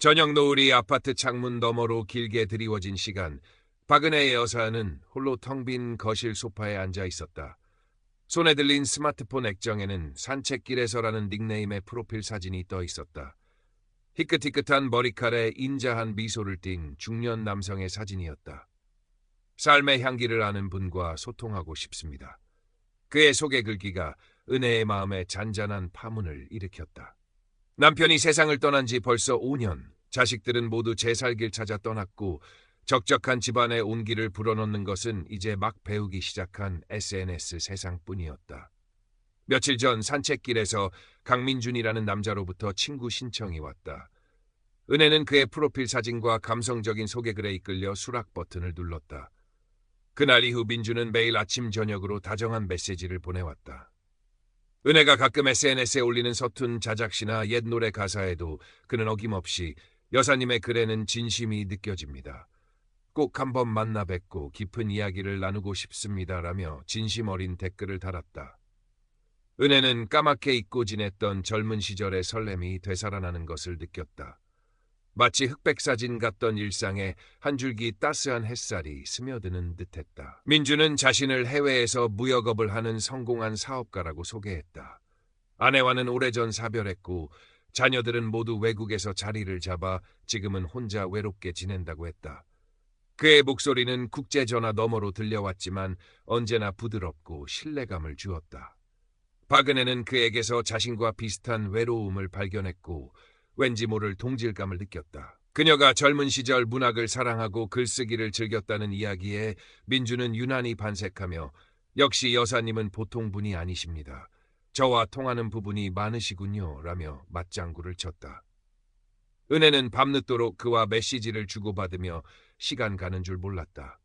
저녁 노을이 아파트 창문 너머로 길게 드리워진 시간, 박은혜의 여사는 홀로 텅 빈 거실 소파에 앉아 있었다. 손에 들린 스마트폰 액정에는 산책길에서라는 닉네임의 프로필 사진이 떠 있었다. 희끗희끗한 머리칼에 인자한 미소를 띤 중년 남성의 사진이었다. 삶의 향기를 아는 분과 소통하고 싶습니다. 그의 소개 글귀가 은혜의 마음에 잔잔한 파문을 일으켰다. 남편이 세상을 떠난 지 벌써 5년, 자식들은 모두 제 살 길 찾아 떠났고 적적한 집안의 온기를 불어넣는 것은 이제 막 배우기 시작한 SNS 세상뿐이었다. 며칠 전 산책길에서 강민준이라는 남자로부터 친구 신청이 왔다. 은혜는 그의 프로필 사진과 감성적인 소개글에 이끌려 수락 버튼을 눌렀다. 그날 이후 민준은 매일 아침 저녁으로 다정한 메시지를 보내왔다. 은혜가 가끔 SNS에 올리는 서툰 자작시나 옛 노래 가사에도 그는 어김없이 여사님의 글에는 진심이 느껴집니다. 꼭 한번 만나 뵙고 깊은 이야기를 나누고 싶습니다라며 진심 어린 댓글을 달았다. 은혜는 까맣게 잊고 지냈던 젊은 시절의 설렘이 되살아나는 것을 느꼈다. 마치 흑백 사진 같던 일상에 한 줄기 따스한 햇살이 스며드는 듯했다. 민주는 자신을 해외에서 무역업을 하는 성공한 사업가라고 소개했다. 아내와는 오래전 사별했고 자녀들은 모두 외국에서 자리를 잡아 지금은 혼자 외롭게 지낸다고 했다. 그의 목소리는 국제전화 너머로 들려왔지만 언제나 부드럽고 신뢰감을 주었다. 박은혜는 그에게서 자신과 비슷한 외로움을 발견했고 왠지 모를 동질감을 느꼈다. 그녀가 젊은 시절 문학을 사랑하고 글쓰기를 즐겼다는 이야기에 민주는 유난히 반색하며 역시 여사님은 보통 분이 아니십니다. 저와 통하는 부분이 많으시군요 라며 맞장구를 쳤다. 은혜는 밤늦도록 그와 메시지를 주고받으며 시간 가는 줄 몰랐다.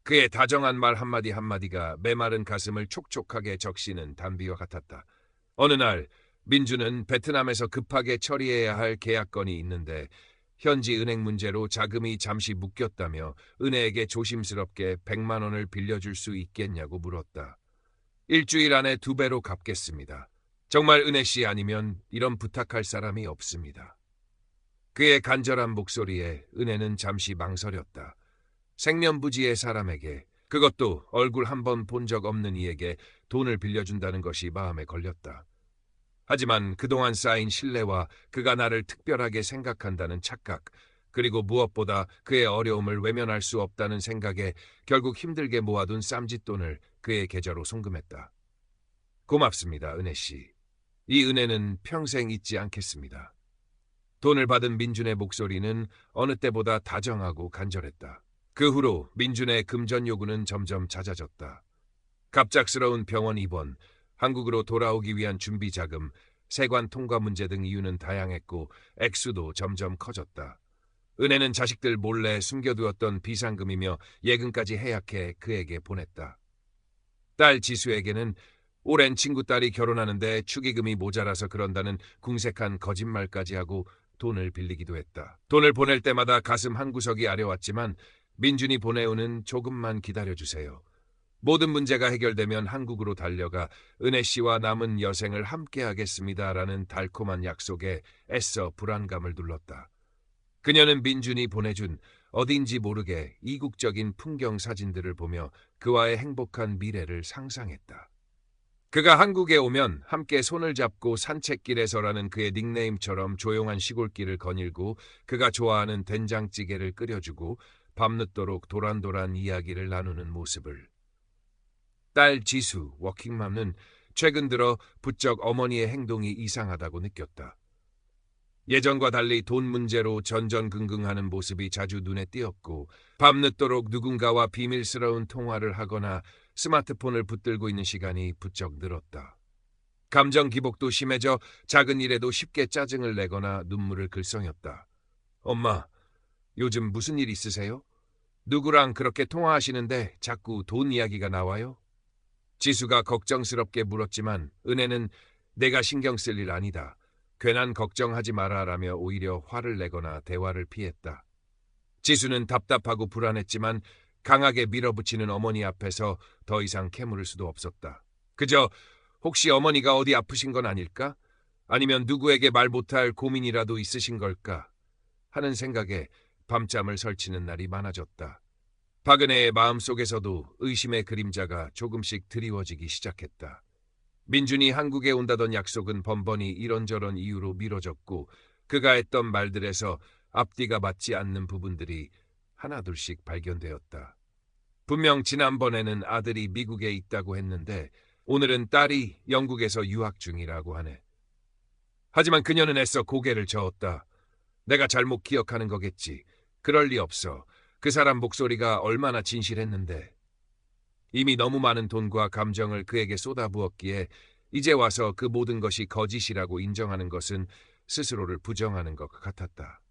그의 다정한 말 한마디 한마디가 메마른 가슴을 촉촉하게 적시는 단비와 같았다. 어느 날 민주는 베트남에서 급하게 처리해야 할 계약건이 있는데 현지 은행 문제로 자금이 잠시 묶였다며 은혜에게 조심스럽게 100만 원을 빌려줄 수 있겠냐고 물었다. 일주일 안에 2배로 갚겠습니다. 정말 은혜 씨 아니면 이런 부탁할 사람이 없습니다. 그의 간절한 목소리에 은혜는 잠시 망설였다. 생면부지의 사람에게, 그것도 얼굴 한 번 본 적 없는 이에게 돈을 빌려준다는 것이 마음에 걸렸다. 하지만 그동안 쌓인 신뢰와 그가 나를 특별하게 생각한다는 착각, 그리고 무엇보다 그의 어려움을 외면할 수 없다는 생각에 결국 힘들게 모아둔 쌈짓돈을 그의 계좌로 송금했다. 고맙습니다, 은혜 씨. 이 은혜는 평생 잊지 않겠습니다. 돈을 받은 민준의 목소리는 어느 때보다 다정하고 간절했다. 그 후로 민준의 금전 요구는 점점 잦아졌다. 갑작스러운 병원 입원, 한국으로 돌아오기 위한 준비 자금, 세관 통과 문제 등 이유는 다양했고 액수도 점점 커졌다. 은혜는 자식들 몰래 숨겨두었던 비상금이며 예금까지 해약해 그에게 보냈다. 딸 지수에게는 오랜 친구 딸이 결혼하는데 축의금이 모자라서 그런다는 궁색한 거짓말까지 하고 돈을 빌리기도 했다. 돈을 보낼 때마다 가슴 한구석이 아려왔지만 민준이 보내오는 조금만 기다려주세요. 모든 문제가 해결되면 한국으로 달려가 은혜 씨와 남은 여생을 함께하겠습니다라는 달콤한 약속에 애써 불안감을 눌렀다. 그녀는 민준이 보내준 어딘지 모르게 이국적인 풍경 사진들을 보며 그와의 행복한 미래를 상상했다. 그가 한국에 오면 함께 손을 잡고 산책길에서라는 그의 닉네임처럼 조용한 시골길을 거닐고 그가 좋아하는 된장찌개를 끓여주고 밤늦도록 도란도란 이야기를 나누는 모습을. 딸 지수, 워킹맘은 최근 들어 부쩍 어머니의 행동이 이상하다고 느꼈다. 예전과 달리 돈 문제로 전전긍긍하는 모습이 자주 눈에 띄었고 밤늦도록 누군가와 비밀스러운 통화를 하거나 스마트폰을 붙들고 있는 시간이 부쩍 늘었다. 감정 기복도 심해져 작은 일에도 쉽게 짜증을 내거나 눈물을 글썽였다. 엄마, 요즘 무슨 일 있으세요? 누구랑 그렇게 통화하시는데 자꾸 돈 이야기가 나와요? 지수가 걱정스럽게 물었지만 은혜는 내가 신경 쓸 일 아니다. 괜한 걱정하지 마라라며 오히려 화를 내거나 대화를 피했다. 지수는 답답하고 불안했지만 강하게 밀어붙이는 어머니 앞에서 더 이상 캐물을 수도 없었다. 그저 혹시 어머니가 어디 아프신 건 아닐까? 아니면 누구에게 말 못할 고민이라도 있으신 걸까? 하는 생각에 밤잠을 설치는 날이 많아졌다. 박은혜의 마음속에서도 의심의 그림자가 조금씩 드리워지기 시작했다. 민준이 한국에 온다던 약속은 번번이 이런저런 이유로 미뤄졌고 그가 했던 말들에서 앞뒤가 맞지 않는 부분들이 하나둘씩 발견되었다. 분명 지난번에는 아들이 미국에 있다고 했는데 오늘은 딸이 영국에서 유학 중이라고 하네. 하지만 그녀는 애써 고개를 저었다. 내가 잘못 기억하는 거겠지. 그럴 리 없어. 그 사람 목소리가 얼마나 진실했는데. 이미 너무 많은 돈과 감정을 그에게 쏟아부었기에 이제 와서 그 모든 것이 거짓이라고 인정하는 것은 스스로를 부정하는 것 같았다.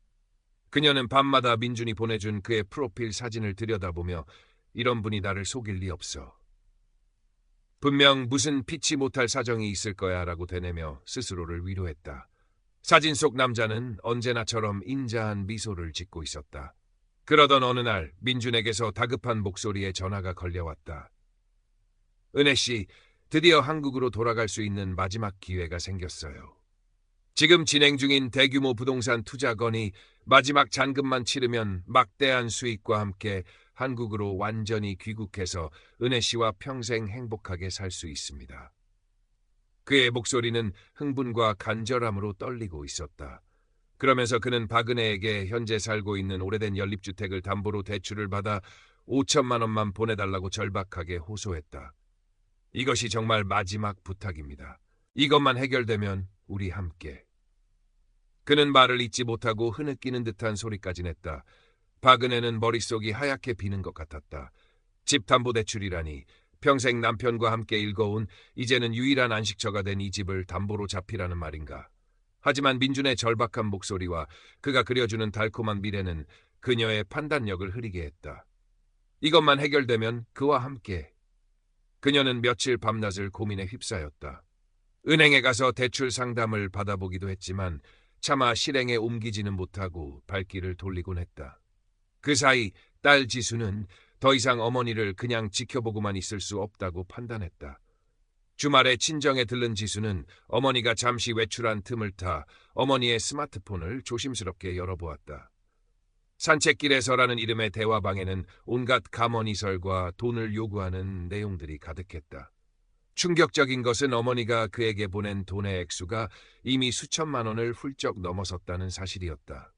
그녀는 밤마다 민준이 보내준 그의 프로필 사진을 들여다보며 이런 분이 나를 속일 리 없어. 분명 무슨 피치 못할 사정이 있을 거야 라고 되뇌며 스스로를 위로했다. 사진 속 남자는 언제나처럼 인자한 미소를 짓고 있었다. 그러던 어느 날 민준에게서 다급한 목소리에 전화가 걸려왔다. 은혜 씨, 드디어 한국으로 돌아갈 수 있는 마지막 기회가 생겼어요. 지금 진행 중인 대규모 부동산 투자 건이 마지막 잔금만 치르면 막대한 수익과 함께 한국으로 완전히 귀국해서 은혜 씨와 평생 행복하게 살 수 있습니다. 그의 목소리는 흥분과 간절함으로 떨리고 있었다. 그러면서 그는 박은혜에게 현재 살고 있는 오래된 연립주택을 담보로 대출을 받아 5천만 원만 보내달라고 절박하게 호소했다. 이것이 정말 마지막 부탁입니다. 이것만 해결되면 우리 함께. 그는 말을 잇지 못하고 흐느끼는 듯한 소리까지 냈다. 박은혜는 머릿속이 하얗게 비는 것 같았다. 집담보대출이라니 평생 남편과 함께 일궈온 이제는 유일한 안식처가 된 이 집을 담보로 잡히라는 말인가. 하지만 민준의 절박한 목소리와 그가 그려주는 달콤한 미래는 그녀의 판단력을 흐리게 했다. 이것만 해결되면 그와 함께. 그녀는 며칠 밤낮을 고민에 휩싸였다. 은행에 가서 대출 상담을 받아보기도 했지만 차마 실행에 옮기지는 못하고 발길을 돌리곤 했다. 그 사이 딸 지수는 더 이상 어머니를 그냥 지켜보고만 있을 수 없다고 판단했다. 주말에 친정에 들른 지수는 어머니가 잠시 외출한 틈을 타 어머니의 스마트폰을 조심스럽게 열어보았다. 산책길에서라는 이름의 대화방에는 온갖 감언이설과 돈을 요구하는 내용들이 가득했다. 충격적인 것은 어머니가 그에게 보낸 돈의 액수가 이미 수천만 원을 훌쩍 넘어섰다는 사실이었다.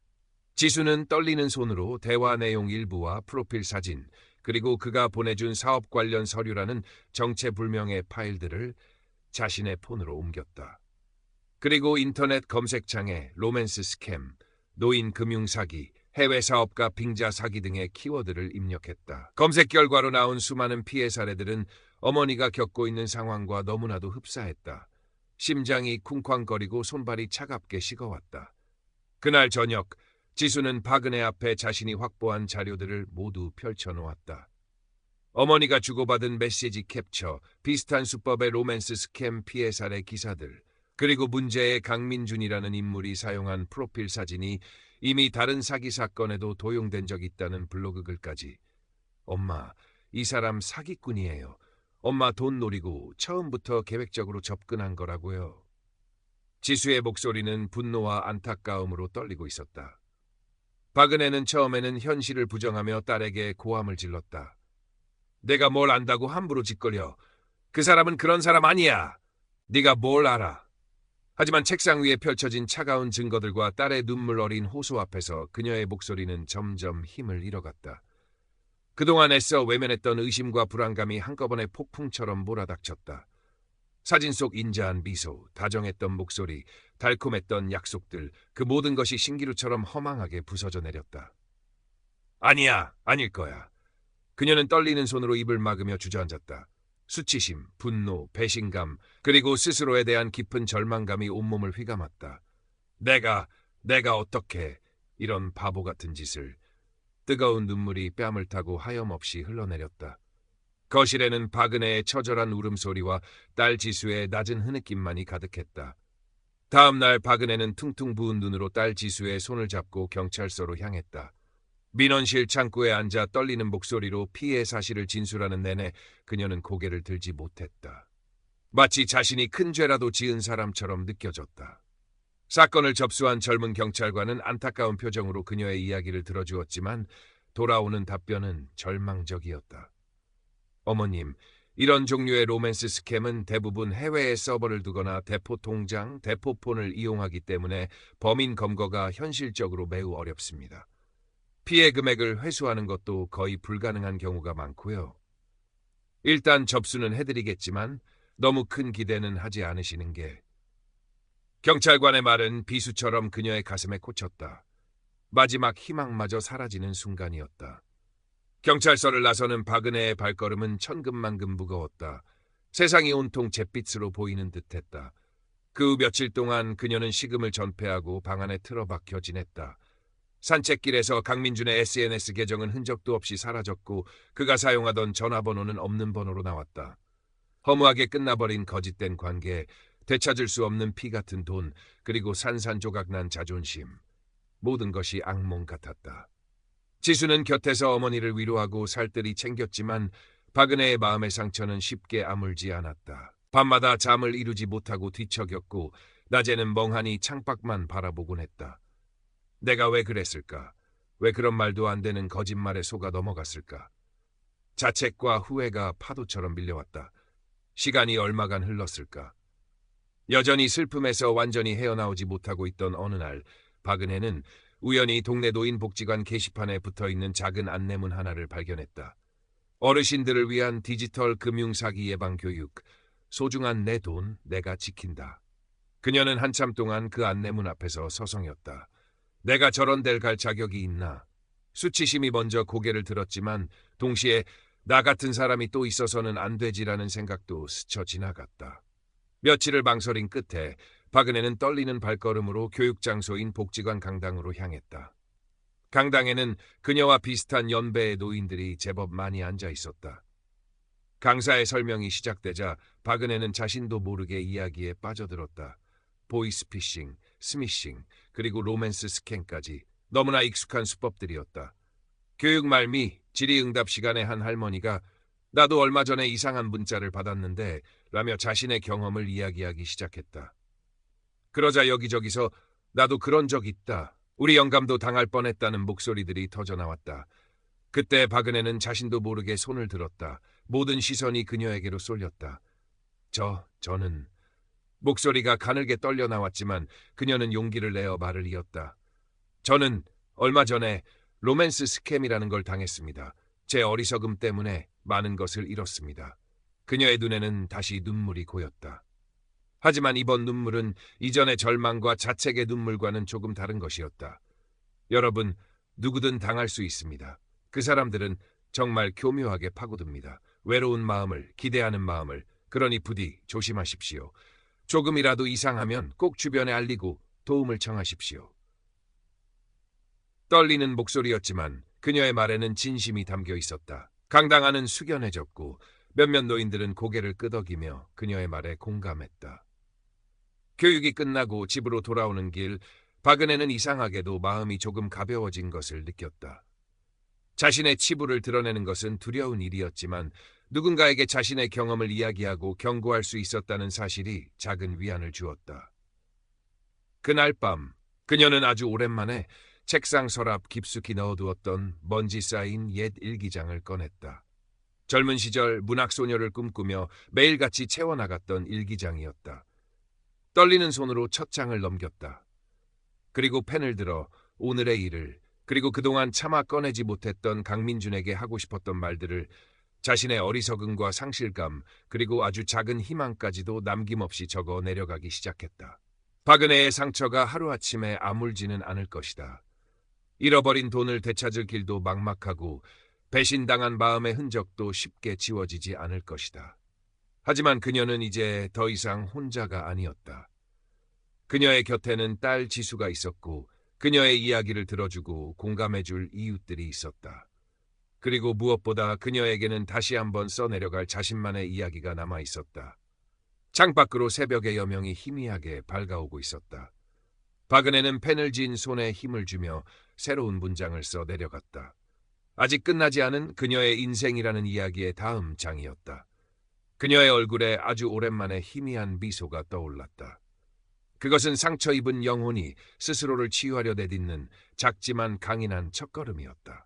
지수는 떨리는 손으로 대화 내용 일부와 프로필 사진, 그리고 그가 보내준 사업 관련 서류라는 정체불명의 파일들을 자신의 폰으로 옮겼다. 그리고 인터넷 검색창에 로맨스 스캠, 노인 금융 사기, 해외 사업가 빙자 사기 등의 키워드를 입력했다. 검색 결과로 나온 수많은 피해 사례들은 어머니가 겪고 있는 상황과 너무나도 흡사했다. 심장이 쿵쾅거리고 손발이 차갑게 식어왔다. 그날 저녁 지수는 박은혜 앞에 자신이 확보한 자료들을 모두 펼쳐놓았다. 어머니가 주고받은 메시지 캡처, 비슷한 수법의 로맨스 스캠 피해 사례 기사들, 그리고 문제의 강민준이라는 인물이 사용한 프로필 사진이 이미 다른 사기 사건에도 도용된 적 있다는 블로그 글까지. 엄마, 이 사람 사기꾼이에요. 엄마 돈 노리고 처음부터 계획적으로 접근한 거라고요. 지수의 목소리는 분노와 안타까움으로 떨리고 있었다. 박은혜는 처음에는 현실을 부정하며 딸에게 고함을 질렀다. 내가 뭘 안다고 함부로 짓거려. 그 사람은 그런 사람 아니야. 네가 뭘 알아. 하지만 책상 위에 펼쳐진 차가운 증거들과 딸의 눈물 어린 호소 앞에서 그녀의 목소리는 점점 힘을 잃어갔다. 그동안 애써 외면했던 의심과 불안감이 한꺼번에 폭풍처럼 몰아닥쳤다. 사진 속 인자한 미소, 다정했던 목소리, 달콤했던 약속들, 그 모든 것이 신기루처럼 허망하게 부서져 내렸다. 아니야, 아닐 거야. 그녀는 떨리는 손으로 입을 막으며 주저앉았다. 수치심, 분노, 배신감, 그리고 스스로에 대한 깊은 절망감이 온몸을 휘감았다. 내가 어떻게 이런 바보 같은 짓을. 뜨거운 눈물이 뺨을 타고 하염없이 흘러내렸다. 거실에는 박은혜의 처절한 울음소리와 딸 지수의 낮은 흐느낌만이 가득했다. 다음 날 박은혜는 퉁퉁 부은 눈으로 딸 지수의 손을 잡고 경찰서로 향했다. 민원실 창구에 앉아 떨리는 목소리로 피해 사실을 진술하는 내내 그녀는 고개를 들지 못했다. 마치 자신이 큰 죄라도 지은 사람처럼 느껴졌다. 사건을 접수한 젊은 경찰관은 안타까운 표정으로 그녀의 이야기를 들어주었지만 돌아오는 답변은 절망적이었다. 어머님, 이런 종류의 로맨스 스캠은 대부분 해외에 서버를 두거나 대포 통장, 대포폰을 이용하기 때문에 범인 검거가 현실적으로 매우 어렵습니다. 피해 금액을 회수하는 것도 거의 불가능한 경우가 많고요. 일단 접수는 해드리겠지만 너무 큰 기대는 하지 않으시는 게. 경찰관의 말은 비수처럼 그녀의 가슴에 꽂혔다. 마지막 희망마저 사라지는 순간이었다. 경찰서를 나서는 박은혜의 발걸음은 천근만근 무거웠다. 세상이 온통 잿빛으로 보이는 듯했다. 그 후 며칠 동안 그녀는 식음을 전폐하고 방 안에 틀어박혀 지냈다. 산책길에서 강민준의 SNS 계정은 흔적도 없이 사라졌고 그가 사용하던 전화번호는 없는 번호로 나왔다. 허무하게 끝나버린 거짓된 관계, 되찾을 수 없는 피 같은 돈, 그리고 산산조각난 자존심. 모든 것이 악몽 같았다. 지수는 곁에서 어머니를 위로하고 살뜰히 챙겼지만 박은혜의 마음의 상처는 쉽게 아물지 않았다. 밤마다 잠을 이루지 못하고 뒤척였고 낮에는 멍하니 창밖만 바라보곤 했다. 내가 왜 그랬을까? 왜 그런 말도 안 되는 거짓말에 속아 넘어갔을까? 자책과 후회가 파도처럼 밀려왔다. 시간이 얼마간 흘렀을까? 여전히 슬픔에서 완전히 헤어나오지 못하고 있던 어느 날 박은혜는 우연히 동네 노인복지관 게시판에 붙어있는 작은 안내문 하나를 발견했다. 어르신들을 위한 디지털 금융사기 예방 교육, 소중한 내 돈 내가 지킨다. 그녀는 한참 동안 그 안내문 앞에서 서성였다. 내가 저런 데를 갈 자격이 있나? 수치심이 먼저 고개를 들었지만 동시에 나 같은 사람이 또 있어서는 안 되지라는 생각도 스쳐 지나갔다. 며칠을 망설인 끝에 박은혜는 떨리는 발걸음으로 교육장소인 복지관 강당으로 향했다. 강당에는 그녀와 비슷한 연배의 노인들이 제법 많이 앉아 있었다. 강사의 설명이 시작되자 박은혜는 자신도 모르게 이야기에 빠져들었다. 보이스피싱, 스미싱, 그리고 로맨스 스캔까지 너무나 익숙한 수법들이었다. 교육 말미 질의응답 시간에 한 할머니가 나도 얼마 전에 이상한 문자를 받았는데 라며 자신의 경험을 이야기하기 시작했다. 그러자 여기저기서 나도 그런 적 있다. 우리 영감도 당할 뻔했다는 목소리들이 터져나왔다. 그때 박은혜는 자신도 모르게 손을 들었다. 모든 시선이 그녀에게로 쏠렸다. 저는... 목소리가 가늘게 떨려 나왔지만 그녀는 용기를 내어 말을 이었다. 저는 얼마 전에 로맨스 스캠이라는 걸 당했습니다. 제 어리석음 때문에 많은 것을 잃었습니다. 그녀의 눈에는 다시 눈물이 고였다. 하지만 이번 눈물은 이전의 절망과 자책의 눈물과는 조금 다른 것이었다. 여러분, 누구든 당할 수 있습니다. 그 사람들은 정말 교묘하게 파고듭니다. 외로운 마음을, 기대하는 마음을. 그러니 부디 조심하십시오. 조금이라도 이상하면 꼭 주변에 알리고 도움을 청하십시오. 떨리는 목소리였지만 그녀의 말에는 진심이 담겨 있었다. 강당 안은 숙연해졌고 몇몇 노인들은 고개를 끄덕이며 그녀의 말에 공감했다. 교육이 끝나고 집으로 돌아오는 길, 박은혜는 이상하게도 마음이 조금 가벼워진 것을 느꼈다. 자신의 치부를 드러내는 것은 두려운 일이었지만 누군가에게 자신의 경험을 이야기하고 경고할 수 있었다는 사실이 작은 위안을 주었다. 그날 밤, 그녀는 아주 오랜만에 책상 서랍 깊숙이 넣어두었던 먼지 쌓인 옛 일기장을 꺼냈다. 젊은 시절 문학소녀를 꿈꾸며 매일같이 채워나갔던 일기장이었다. 떨리는 손으로 첫 장을 넘겼다. 그리고 펜을 들어 오늘의 일을, 그리고 그동안 차마 꺼내지 못했던 강민준에게 하고 싶었던 말들을 자신의 어리석음과 상실감, 그리고 아주 작은 희망까지도 남김없이 적어 내려가기 시작했다. 박은혜의 상처가 하루아침에 아물지는 않을 것이다. 잃어버린 돈을 되찾을 길도 막막하고 배신당한 마음의 흔적도 쉽게 지워지지 않을 것이다. 하지만 그녀는 이제 더 이상 혼자가 아니었다. 그녀의 곁에는 딸 지수가 있었고 그녀의 이야기를 들어주고 공감해줄 이웃들이 있었다. 그리고 무엇보다 그녀에게는 다시 한번 써내려갈 자신만의 이야기가 남아 있었다. 창밖으로 새벽의 여명이 희미하게 밝아오고 있었다. 박은혜는 펜을 쥔 손에 힘을 주며 새로운 문장을 써 내려갔다. 아직 끝나지 않은 그녀의 인생이라는 이야기의 다음 장이었다. 그녀의 얼굴에 아주 오랜만에 희미한 미소가 떠올랐다. 그것은 상처 입은 영혼이 스스로를 치유하려 내딛는 작지만 강인한 첫걸음이었다.